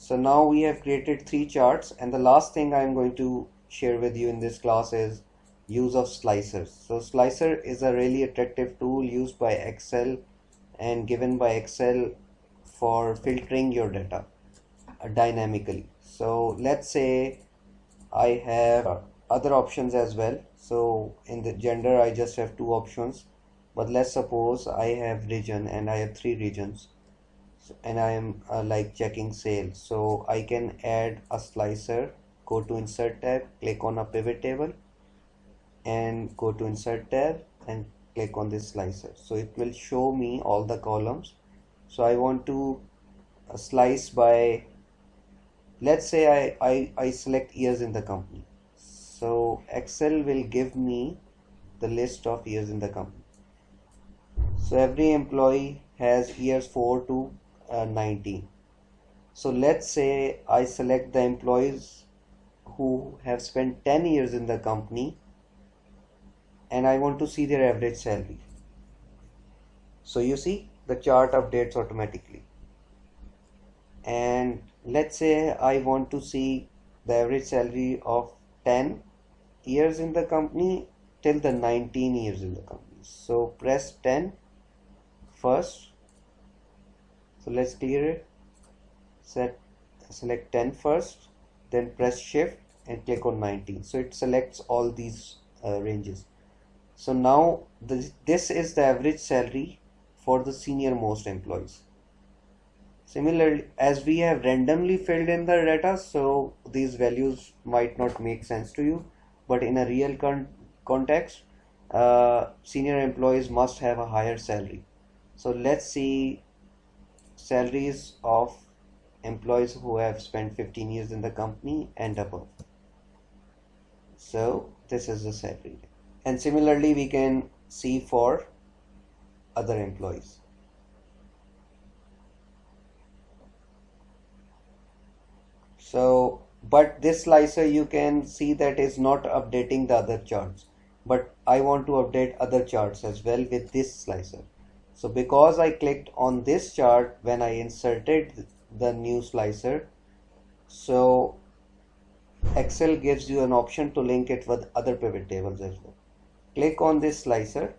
So now we have created 3 charts, and the last thing I'm going to share with you in this class is use of slicers. So slicer is a really attractive tool used by Excel and given by Excel for filtering your data dynamically. So let's say I have other options as well. So in the gender I just have 2 options, but let's suppose I have region and I have 3 regions, and I am like checking sales. So I can add a slicer, go to insert tab, click on a pivot table, and go to insert tab and click on this slicer. So it will show me all the columns. So I want to slice by, let's say I select years in the company. So Excel will give me the list of years in the company. So every employee has years 4 to 19. So let's say I select the employees who have spent 10 years in the company and I want to see their average salary. So you see the chart updates automatically. And let's say I want to see the average salary of 10 years in the company till the 19 years in the company. So press 10 first. So let's clear it. Select 10 first, then press shift and click on 19. So it selects all these ranges. So now this is the average salary for the senior most employees. Similarly, as we have randomly filled in the data, so these values might not make sense to you, but in a real context, senior employees must have a higher salary. So let's see salaries of employees who have spent 15 years in the company and above. So this is the salary. And similarly, we can see for other employees. So, but this slicer you can see that is not updating the other charts, but I want to update other charts as well with this slicer. So because I clicked on this chart when I inserted the new slicer, so Excel gives you an option to link it with other pivot tables as well. Click on this slicer,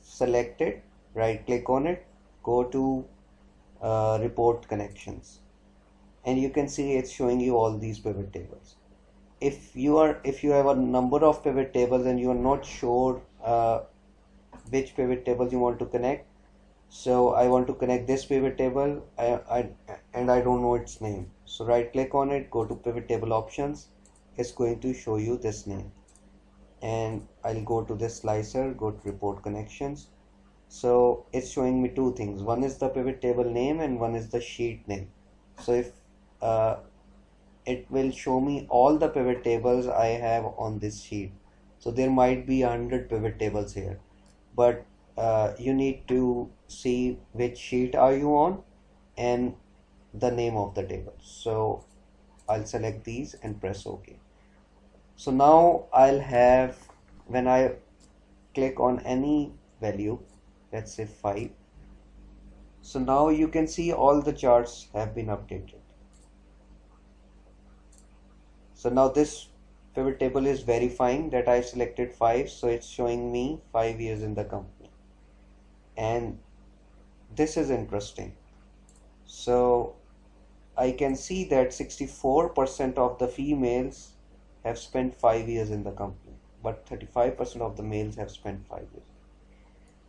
select it, right click on it, go to report connections, and you can see it's showing you all these pivot tables. If you have a number of pivot tables and you are not sure which pivot tables you want to connect, so I want to connect this pivot table and I don't know its name. So right click on it, go to pivot table options. It's going to show you this name, and I'll go to this slicer, go to report connections. So it's showing me 2 things. One is the pivot table name and one is the sheet name. So if it will show me all the pivot tables I have on this sheet. So there might be 100 pivot tables here, but you need to see which sheet are you on and the name of the table. So I'll select these and press OK. So now I'll have, when I click on any value, let's say 5, so now you can see all the charts have been updated. So now this pivot table is verifying that I selected 5, so it's showing me 5 years in the company. And this is interesting. So I can see that 64% of the females have spent 5 years in the company, but 35% of the males have spent 5 years.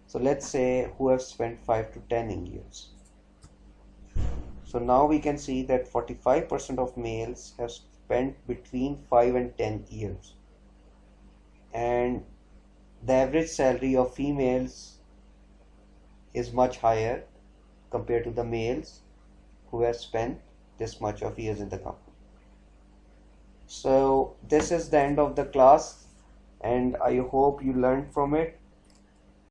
So let's say who have spent 5 to 10 years. So now we can see that 45% of males have spent between 5 and 10 years. And the average salary of females is much higher compared to the males who have spent this much of years in the company. So this is the end of the class, and I hope you learned from it.